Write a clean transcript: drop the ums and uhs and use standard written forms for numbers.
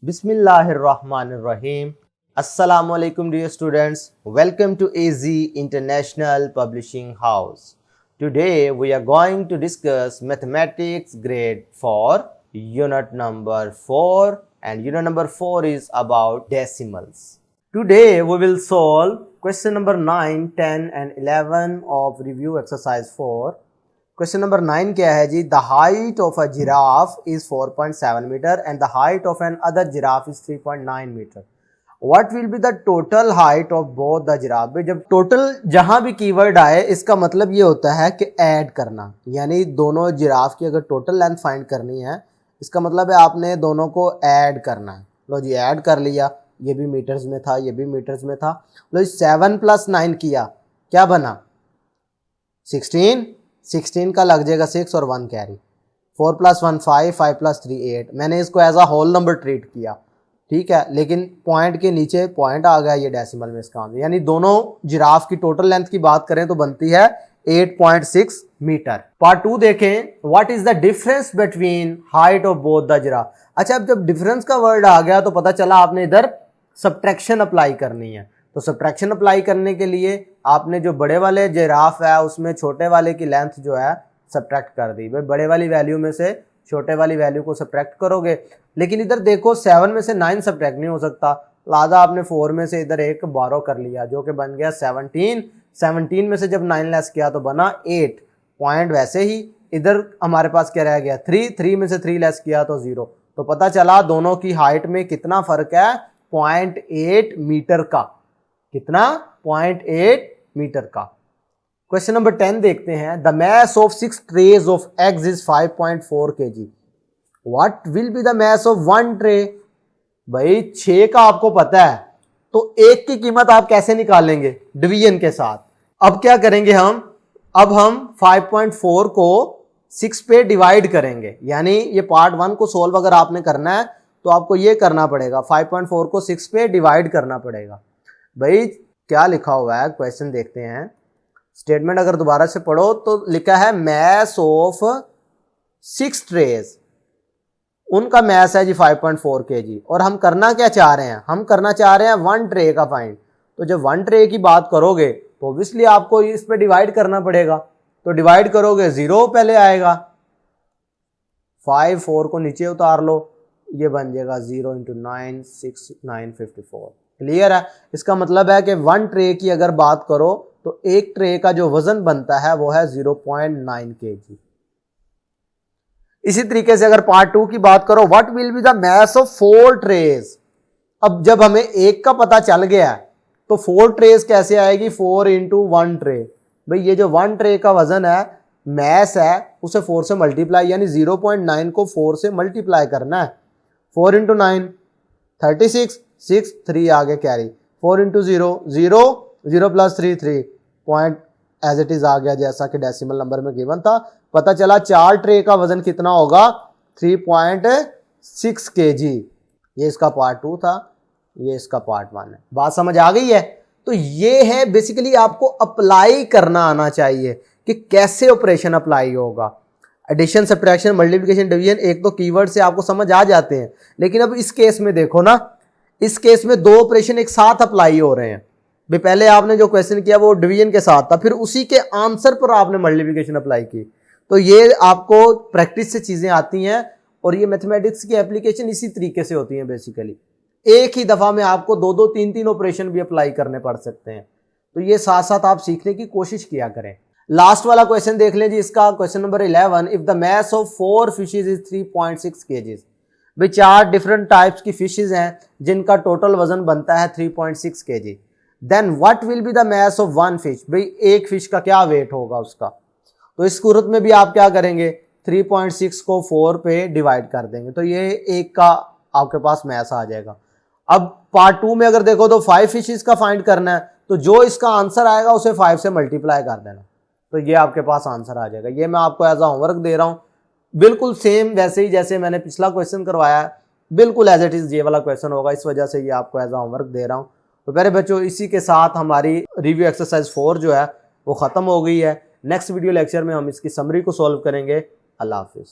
Bismillahirrahmanirrahim. Assalamualaikum dear students. Welcome to AZ International Publishing House. Today we are going to discuss mathematics grade 4 unit number 4 and unit number 4 is about decimals. Today we will solve question number 9, 10 and 11 of review exercise 4. Question number 9 क्या है जी? The height of a giraffe is 4.7 metre and the height of another giraffe is 3.9 metre. What will be the total height of both the giraffe. भाई जब total जहां भी keyword आए इसका मतलब ये होता है कि ऐड करना, यानी दोनों जिराफ की अगर टोटल लेंथ फाइंड करनी है इसका मतलब है आपने दोनों को ऐड करना है. लो जी ऐड कर लिया, ये भी मीटर्स में था ये भी मीटर्स में था. लो 7 + 9 किया, क्या बना? 16 का लग जाएगा 6 और 1 कैरी. 4 + 1 5, 5 + 3 8. मैंने इसको as a whole number treat किया, ठीक है, लेकिन पॉइंट के नीचे पॉइंट आ गया, ये डेसिमल में इसका आंसर. यानी दोनों जिराफ की टोटल लेंथ की बात करें तो बनती है 8.6 मीटर. पार्ट 2 देखें. What is the difference between height of both the giraffe. अच्छा, अब जब डिफरेंस का वर्ड आ गया तो पता चला आपने इधर सब्ट्रैक्शन अप्लाई करनी है. तो सब्ट्रैक्शन अप्लाई करने के लिए आपने जो बड़े वाले जिराफ है उसमें छोटे वाले की लेंथ जो है सब्ट्रैक्ट कर दी. भाई बड़े वाली वैल्यू में से छोटे वाली वैल्यू को सब्ट्रैक्ट करोगे, लेकिन इधर देखो 7 में से 9 सब्ट्रैक्ट नहीं हो सकता, लिहाजा आपने 4 में से इधर एक बारो कर लिया जो कि बन गया 17. 17 में से जब 9 लेस किया तो बना 8 पॉइंट. वैसे ही इधर हमारे पास क्या रह गया 3 में से 3 लेस किया तो 0. तो पता चला दोनों की हाइट में कितना फर्क है? 0.8 मीटर का. कितना? 0.8 मीटर का. क्वेश्चन नंबर 10 देखते हैं. The mass of 6 trays of eggs is 5.4 kg. What will be the mass of 1 tray. भाई 6 का आपको पता है तो एक की कीमत आप कैसे निकालेंगे? डिवीजन के साथ. अब क्या करेंगे हम? अब हम 5.4 को 6 पे डिवाइड करेंगे. यानी ये पार्ट 1 को सोल्व अगर आपने करना है तो आपको ये करना पड़ेगा, 5.4 को 6 पे डिवाइड करना पड़ेगा. भाई क्या लिखा हुआ है क्वेश्चन देखते हैं. स्टेटमेंट अगर दोबारा से पढ़ो तो लिखा है मैस ऑफ 6 ट्रेज. उनका मैस है जी 5.4 kg और हम करना क्या चाह रहे हैं? हम करना चाह रहे हैं 1 ट्रे का फाइंड. तो जब 1 ट्रे की बात करोगे तो ऑब्वियसली आपको इस पे डिवाइड करना पड़ेगा. तो डिवाइड करोगे 0 पहले आएगा, 5 4 को नीचे उतार लो, ये बन जाएगा 0 × 9 6 9 54. क्लियर है? इसका मतलब है कि 1 ट्रे की अगर बात करो तो एक ट्रे का जो वजन बनता है वो है 0.9 kg. इसी तरीके से अगर पार्ट 2 की बात करो, what will be the mass of 4 trays. अब जब हमें एक का पता चल गया तो 4 ट्रेज कैसे आएगी? 4 × 1 ट्रे. भाई ये जो 1 ट्रे का वजन है, मैस है, उसे 4 से मल्टीप्लाई, यानी 0.9 को 4 से मल्टीप्लाई करना है. 4 × 9 36, 6 3 आगे carry, 4 × 0 0 0 + 3 3. Point as it is आ गया जैसा कि डेसिमल नंबर में गिवन था. पता चला 4 ट्रे का वजन कितना होगा? 3.6 kg. ये इसका पार्ट 2 था, ये इसका पार्ट 1 है. बात समझ आ गई है? तो ये है बेसिकली आपको अप्लाई करना आना चाहिए कि कैसे ऑपरेशन अप्लाई होगा. एडिशन, सब्ट्रैक्शन, मल्टीप्लिकेशन, डिवीजन, एक तो कीवर्ड से आपको समझ आ जाते हैं, लेकिन अब इस केस में देखो ना, इस केस में 2 ऑपरेशन एक साथ अप्लाई हो रहे हैं. भी पहले आपने जो क्वेश्चन किया वो डिवीजन के साथ था, फिर उसी के आंसर पर आपने मल्टीप्लिकेशन अप्लाई की. तो ये आपको प्रैक्टिस से चीजें आती हैं और ये मैथमेटिक्स की एप्लीकेशन इसी तरीके से होती है. बेसिकली एक ही दफा में आपको 2 3 ऑपरेशन भी अप्लाई करने पड़ सकते हैं. तो ये साथ साथ आप सीखने की कोशिश किया करें. लास्ट वाला क्वेश्चन देख लें जी इसका. Question number 11. If the mass of 4 fishes is 3.6 kg. भाई 4 डिफरेंट टाइप्स की फिशेज हैं जिनका टोटल वजन बनता है 3.6 kg. Then what will be the mass of 1 fish. भाई एक फिश का क्या वेट होगा उसका? तो इस सूरत में भी आप क्या करेंगे? 3.6 को 4 पे डिवाइड कर देंगे तो ये एक का आपके पास मैस आ जाएगा. अब पार्ट 2 में अगर देखो तो 5 फिशेज का फाइंड करना है, तो जो इसका आंसर आएगा उसे 5 से मल्टीप्लाई कर देना, तो ये आपके पास आंसर आ जाएगा. ये मैं आपको एज अ होमवर्क दे रहा हूं, बिल्कुल सेम वैसे ही जैसे मैंने पिछला क्वेश्चन करवाया है, बिल्कुल एज इट इज ये वाला क्वेश्चन होगा. इस वजह से ये आपको एज अ होमवर्क दे रहा हूं. तो प्यारे बच्चों, इसी के साथ हमारी रिव्यू एक्सरसाइज 4 जो है वो खत्म हो गई है. नेक्स्ट वीडियो लेक्चर में हम इसकी समरी को सॉल्व करेंगे. अल्लाह हाफिज.